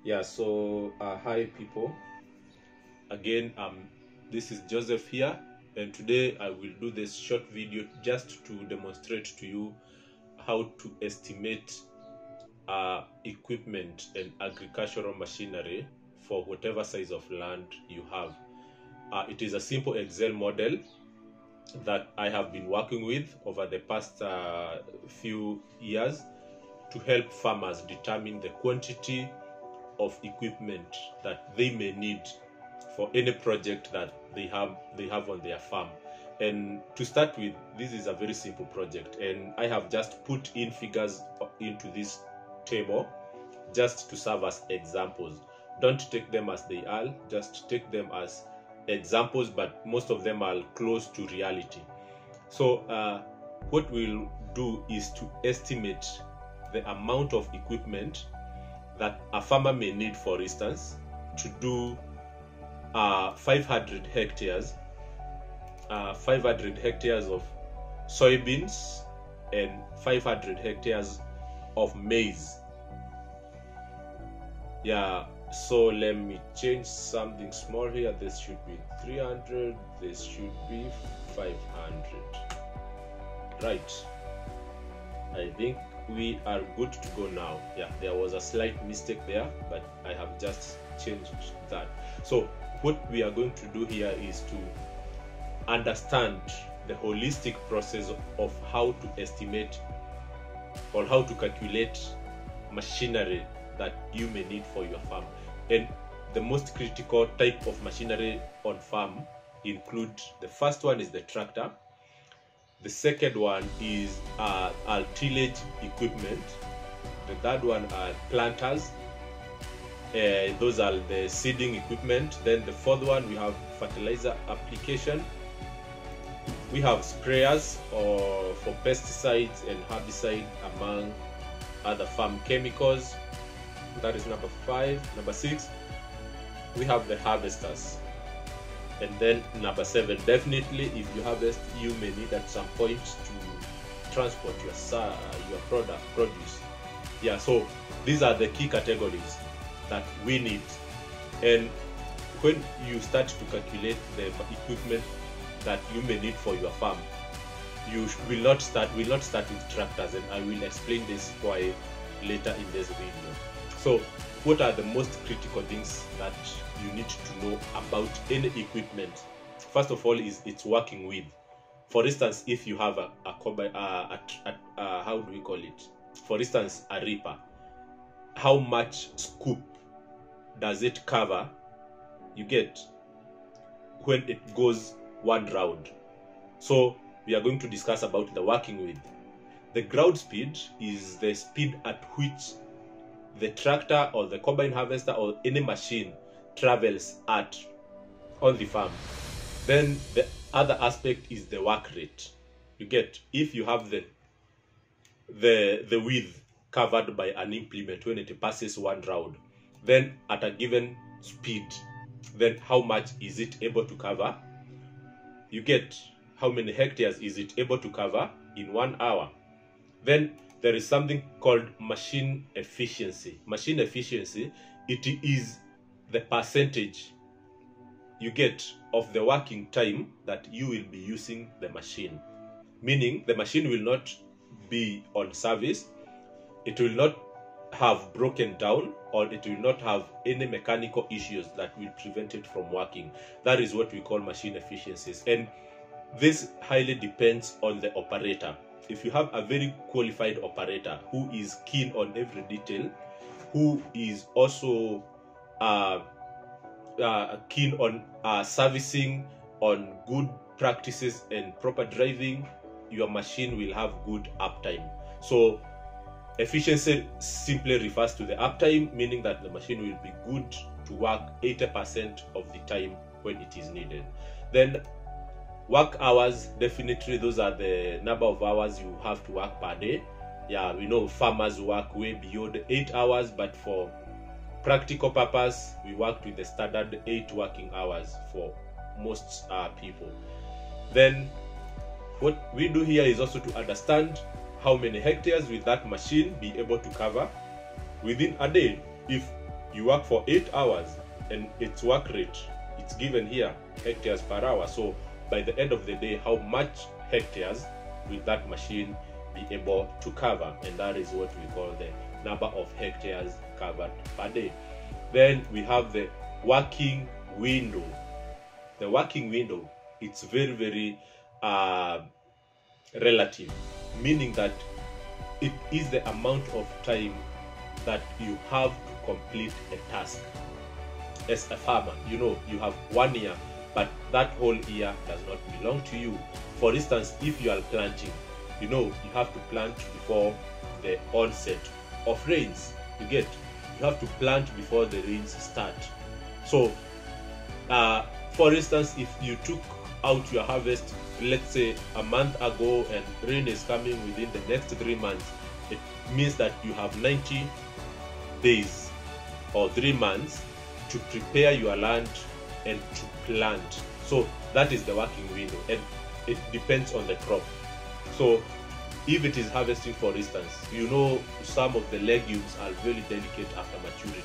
Hi people. Again, this is Joseph here, and today I will do this short video just to demonstrate to you how to estimate equipment and agricultural machinery for whatever size of land you have. It is a simple Excel model that I have been working with over the past few years to help farmers determine the quantity of equipment that they may need for any project that they have on their farm. And to start with, this is a very simple project, and I have just put in figures into this table just to serve as examples. Don't take them as they are, just take them as examples, but most of them are close to reality. So what we'll do is to estimate the amount of equipment that a farmer may need, for instance, to do 500 hectares of soybeans and 500 hectares of maize. So let me change something small here. This should be 300, this should be 500. Right, I think we are good to go now. There was a slight mistake there, but I have just changed that. So what we are going to do here is to understand the holistic process of how to estimate or how to calculate machinery that you may need for your farm. And the most critical type of machinery on farm include: the first one is the tractor, the second one is tillage equipment, the third one are planters, those are the seeding equipment. Then the fourth one, we have fertilizer application, we have sprayers or for pesticides and herbicide, among other farm chemicals. That is number 5. Number 6, we have the harvesters. And then number 7, definitely if you harvest, you may need at some point to transport your produce. So these are the key categories that we need. And when you start to calculate the equipment that you may need for your farm, you will not start with tractors, and I will explain this why later in this video. So what are the most critical things that you need to know about any equipment? First of all is its working width. For instance, if you have how do we call it? For instance, a reaper. How much scoop does it cover? You get when it goes one round. So we are going to discuss about the working width. The ground speed is the speed at which the tractor or the combine harvester or any machine travels at on the farm. Then the other aspect is the work rate. You get, if you have the width covered by an implement when it passes one round, then at a given speed, then how much is it able to cover? You get, how many hectares is it able to cover in 1 hour? Then there is something called machine efficiency. Machine efficiency, it is the percentage you get of the working time that you will be using the machine. Meaning the machine will not be on service, it will not have broken down, or it will not have any mechanical issues that will prevent it from working. That is what we call machine efficiencies. And this highly depends on the operator. If you have a very qualified operator who is keen on every detail, who is also keen on servicing, on good practices and proper driving, your machine will have good uptime. So efficiency simply refers to the uptime, meaning that the machine will be good to work 80% of the time when it is needed. Then work hours, definitely those are the number of hours you have to work per day. We know farmers work way beyond 8 hours, but for practical purpose, we work with the standard 8 working hours for most people. Then what we do here is also to understand how many hectares will that machine be able to cover within a day. If you work for 8 hours and its work rate, it's given here, hectares per hour. So by the end of the day, how much hectares will that machine be able to cover? And that is what we call the number of hectares covered per day. Then we have the working window. The working window, it's very, very relative, meaning that it is the amount of time that you have to complete a task. As a farmer, you know, you have 1 year, but that whole year does not belong to you. For instance, if you are planting, you know, you have to plant before the onset of rains. You have to plant before the rains start. So for instance, if you took out your harvest, let's say a month ago, and rain is coming within the next 3 months, it means that you have 90 days or 3 months to prepare your land and to plant. So that is the working window, and it depends on the crop. So if it is harvesting, for instance, you know, some of the legumes are very delicate after maturity.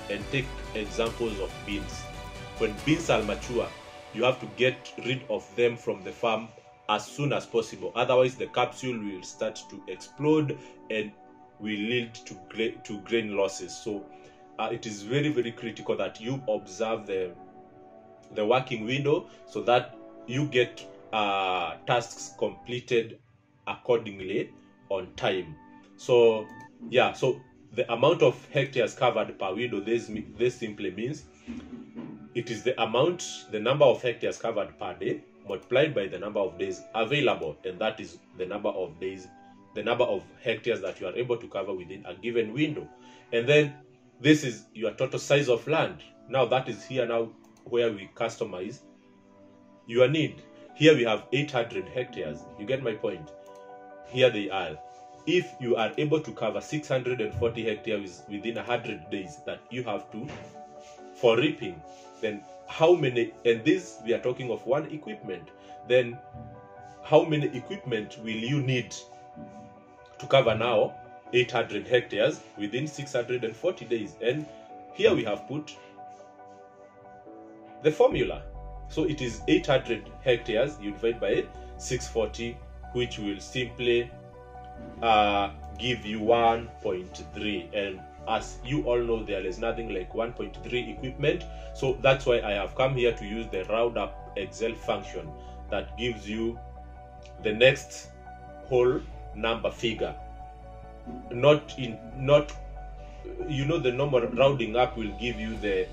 And take examples of beans. When beans are mature, you have to get rid of them from the farm as soon as possible. Otherwise, the capsule will start to explode and will lead to grain losses. So it is very, very critical that you observe the working window so that you get tasks completed accordingly on time. So yeah, so the amount of hectares covered per window, this simply means it is the amount, the number of hectares covered per day multiplied by the number of days available, and that is the number of days, the number of hectares that you are able to cover within a given window. And then this is your total size of land. Now that is here now where we customize your need. Here we have 800 hectares. You get my point? Here they are. If you are able to cover 640 hectares within 100 days that you have to for reaping, then how many, and this we are talking of one equipment, then how many equipment will you need to cover now 800 hectares within 640 days? And here we have put the formula. So it is 800 hectares, you divide by 640, which will simply give you 1.3. And as you all know, there is nothing like 1.3 equipment. So that's why I have come here to use the round up Excel function that gives you the next whole number figure. Not you know, the normal rounding up will give you the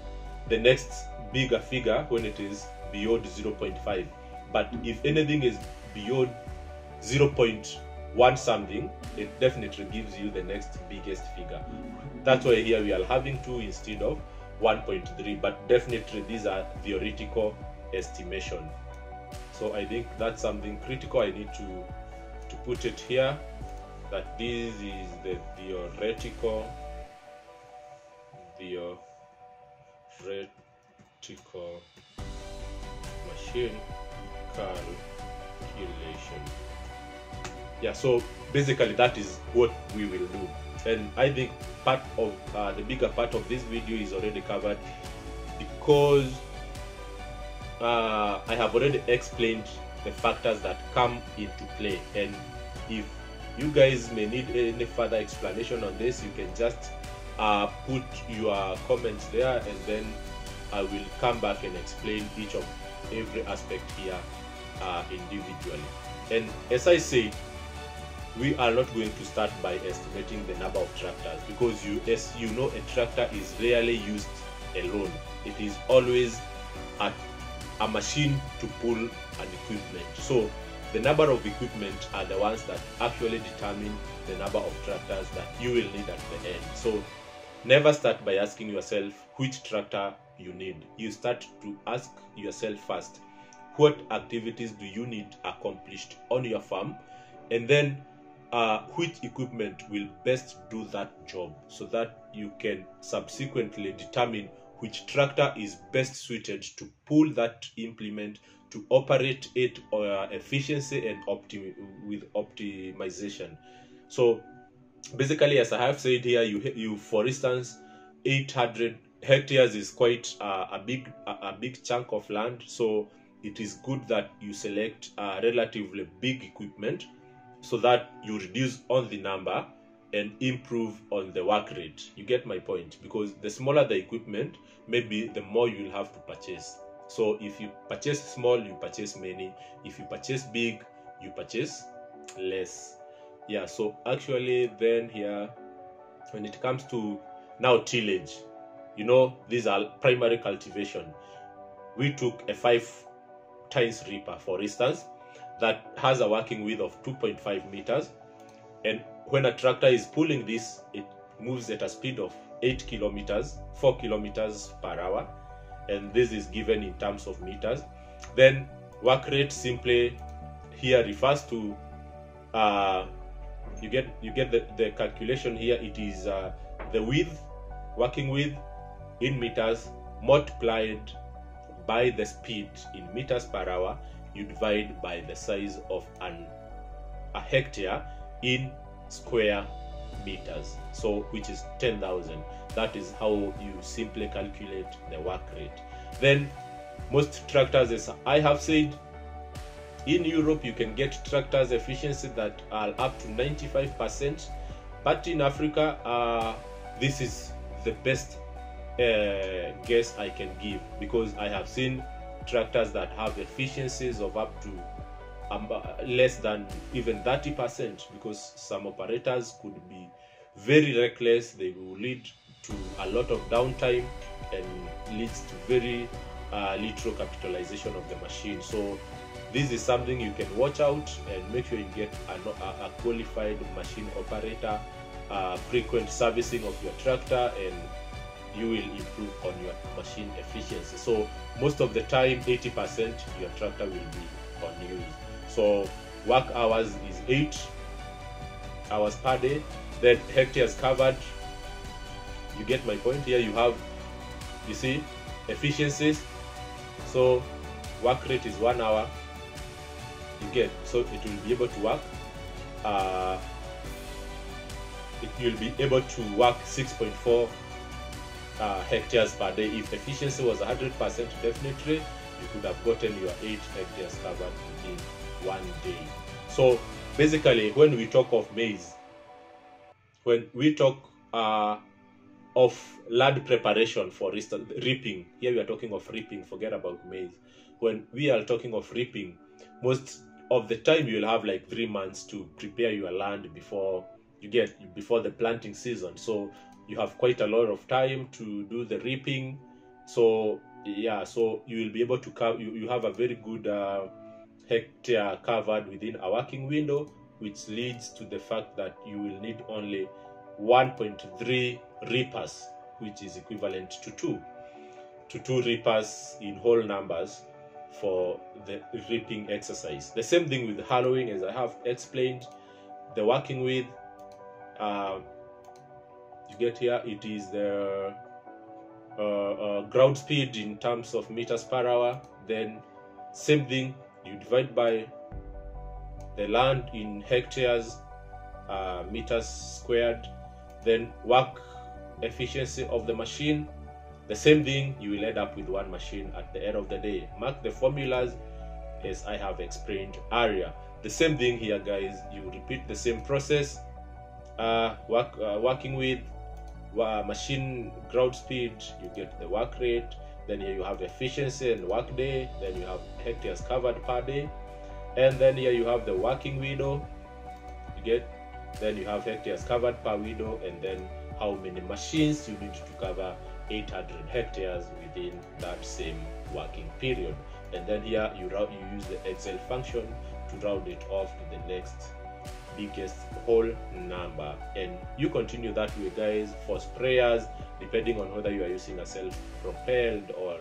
next bigger figure when it is beyond 0.5. But if anything is beyond 0.1 something, it definitely gives you the next biggest figure. That's why here we are having 2 instead of 1.3, but definitely these are theoretical estimation. So I think that's something critical. I need to put it here, that this is the theoretical machine calculation. Yeah, so basically that is what we will do. And I think part of the bigger part of this video is already covered, because I have already explained the factors that come into play. And if you guys may need any further explanation on this, you can just put your comments there, and then I will come back and explain each of every aspect here individually. And as I said, we are not going to start by estimating the number of tractors, because as you know, a tractor is rarely used alone. It is always a machine to pull an equipment. So the number of equipment are the ones that actually determine the number of tractors that you will need at the end. So never start by asking yourself which tractor you need. You start to ask yourself first, what activities do you need accomplished on your farm, and then which equipment will best do that job, so that you can subsequently determine which tractor is best suited to pull that implement, to operate it efficiency and with optimization. So basically, as I have said here, you for instance, 800 hectares is quite a big chunk of land, so it is good that you select relatively big equipment so that you reduce on the number and improve on the work rate. You get my point? Because the smaller the equipment, maybe the more you'll have to purchase. So if you purchase small, you purchase many. If you purchase big, you purchase less. Yeah, so actually then here, when it comes to now tillage, you know, these are primary cultivation. We took a 5 tines reaper, for instance, that has a working width of 2.5 meters. And when a tractor is pulling this, it moves at a speed of 4 kilometers per hour. And this is given in terms of meters. Then work rate simply here refers to, you get the calculation here. It is the width, working width in meters multiplied by the speed in meters per hour. You divide by the size of a hectare in square meters, so which is 10,000. That is how you simply calculate the work rate. Then most tractors, as I have said, in Europe you can get tractors efficiency that are up to 95%, but in Africa this is the best guess I can give, because I have seen tractors that have efficiencies of up to less than even 30%, because some operators could be very reckless. They will lead to a lot of downtime and leads to very little capitalization of the machine. So this is something you can watch out and make sure you get a qualified machine operator, frequent servicing of your tractor, and you will improve on your machine efficiency. So most of the time, 80% your tractor will be on use. So work hours is 8 hours per day. Then hectares covered, you get my point. Here you have, you see, efficiencies. So work rate is 1 hour. You get, so it will be able to work. It will be able to work 6.4 hectares per day. If efficiency was 100%, definitely you could have gotten your 8 hectares covered in 1 day. So basically, when we talk of maize, when we talk of land preparation, for instance, reaping, here we are talking of reaping, forget about maize. When we are talking of reaping, most of the time you'll have like 3 months to prepare your land before the planting season. So you have quite a lot of time to do the reaping. So yeah, so you will be able to cover, you have a very good hectare covered within a working window, which leads to the fact that you will need only 1.3 reapers, which is equivalent to 2 reapers in whole numbers for the reaping exercise. The same thing with harrowing, as I have explained. The working with you get here, it is the ground speed in terms of meters per hour. Then same thing, you divide by the land in hectares, meters squared. Then work efficiency of the machine, the same thing, you will end up with 1 machine at the end of the day. Mark the formulas as I have explained earlier. The same thing here, guys, you repeat the same process. Working with machine ground speed, you get the work rate. Then here you have efficiency and work day. Then you have hectares covered per day, and then here you have the working window. You get, then you have hectares covered per window, and then how many machines you need to cover 800 hectares within that same working period. And then here you use the Excel function to round it off to the next biggest whole number, and you continue that way, guys, for sprayers, depending on whether you are using a self-propelled or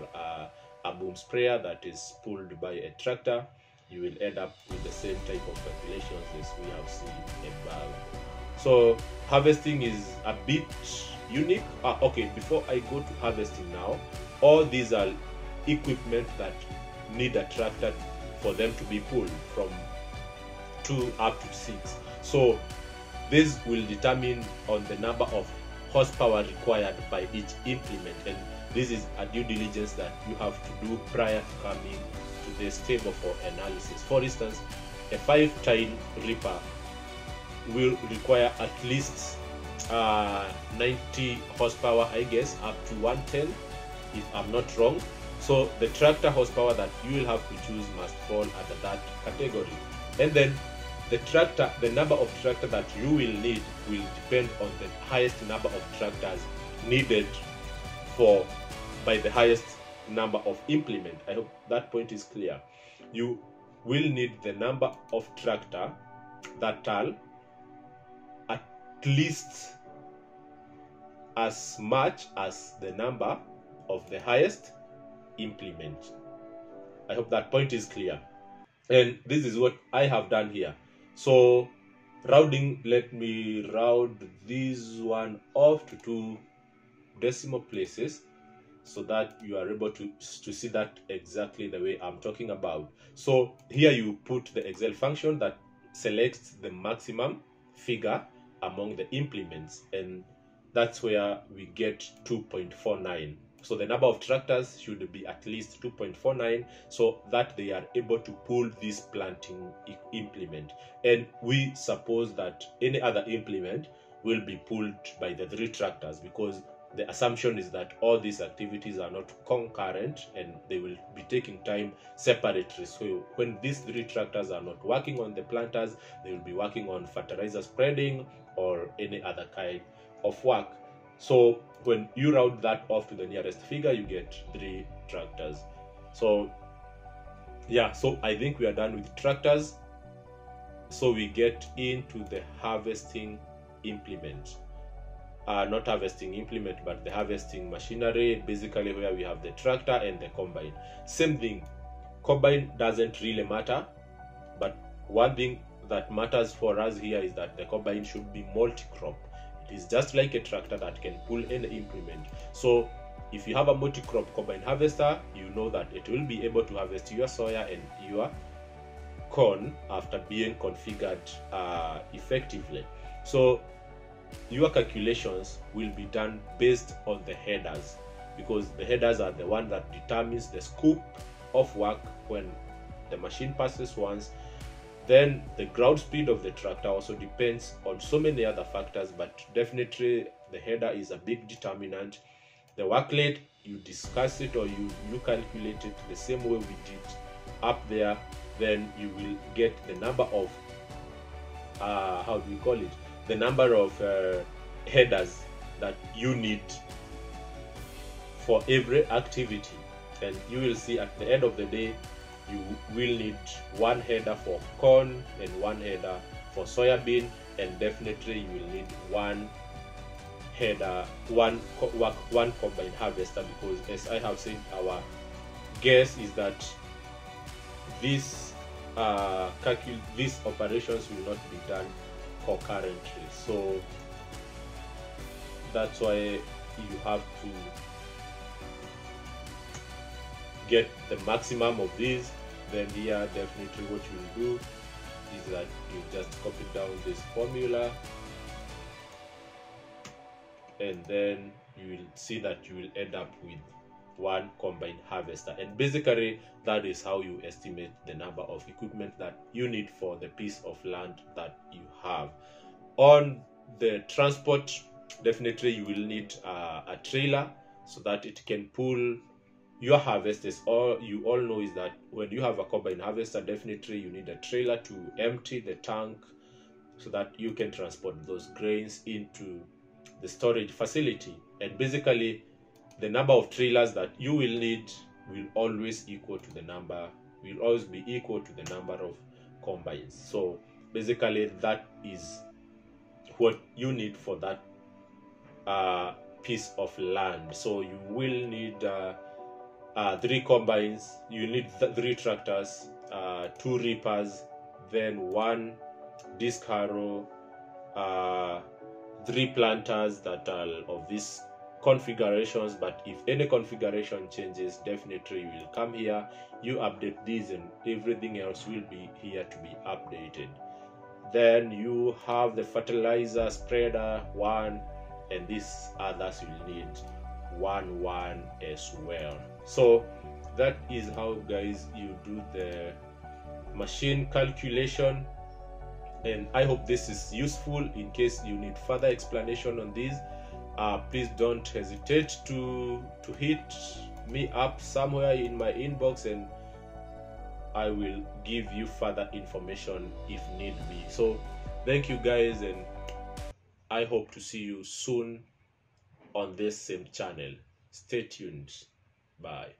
a boom sprayer that is pulled by a tractor. You will end up with the same type of calculations as we have seen above. So harvesting is a bit unique. Okay, before I go to harvesting now, all these are equipment that need a tractor for them to be pulled from 2 up to 6. So this will determine on the number of horsepower required by each implement, and this is a due diligence that you have to do prior to coming to this table for analysis. For instance, a 5-tine reaper will require at least 90 horsepower, I guess, up to 110 if I'm not wrong. So the tractor horsepower that you will have to choose must fall under that category. And then the number of tractor that you will need will depend on the highest number of tractors needed by the highest number of implement. I hope that point is clear. You will need the number of tractor that are at least as much as the number of the highest implement. I hope that point is clear. And this is what I have done here. So rounding, let me round this one off to 2 decimal places so that you are able to see that exactly the way I'm talking about. So here you put the Excel function that selects the maximum figure among the implements, and that's where we get 2.49. So the number of tractors should be at least 2.49 so that they are able to pull this planting implement. And we suppose that any other implement will be pulled by the 3 tractors, because the assumption is that all these activities are not concurrent and they will be taking time separately. So when these 3 tractors are not working on the planters, they will be working on fertilizer spreading or any other kind of work. So when you round that off to the nearest figure, you get 3 tractors. So yeah, so I think we are done with tractors. So we get into the harvesting implement. Not harvesting implement, but the harvesting machinery, basically where we have the tractor and the combine. Same thing, combine doesn't really matter, but one thing that matters for us here is that the combine should be multi-crop. It is just like a tractor that can pull any implement. So if you have a multi-crop combine harvester, you know that it will be able to harvest your soya and your corn after being configured effectively. So your calculations will be done based on the headers, because the headers are the one that determines the scope of work when the machine passes once. Then the ground speed of the tractor also depends on so many other factors, but definitely the header is a big determinant. The work rate, you discuss it or you calculate it the same way we did up there. Then you will get the number of how do we call it, the number of headers that you need for every activity. And you will see at the end of the day, you will need 1 header for corn and 1 header for soybean, and definitely you will need 1 header, one combine harvester, because as I have said, our guess is that these operations will not be done concurrently. So that's why you have to get the maximum of these. Then here definitely what you will do is that you just copy down this formula, and then you will see that you will end up with 1 combine harvester. And basically that is how you estimate the number of equipment that you need for the piece of land that you have. On the transport, definitely you will need a trailer so that it can pull your harvesters. All you all know is that when you have a combine harvester, definitely you need a trailer to empty the tank so that you can transport those grains into the storage facility. And basically the number of trailers that you will need will always be equal to the number of combines. So basically that is what you need for that piece of land. So you will need 3 combines, you need 3 tractors, 2 reapers, then 1 disc harrow, 3 planters that are of these configurations. But if any configuration changes, definitely you will come here, you update these, and everything else will be here to be updated. Then you have the fertilizer spreader 1, and these others will need 1 as well. So that is how, guys, you do the machine calculation, and I hope this is useful. In case you need further explanation on this, please don't hesitate to hit me up somewhere in my inbox, and I will give you further information if need be. So thank you, guys, and I hope to see you soon on this same channel. Stay tuned. Bye.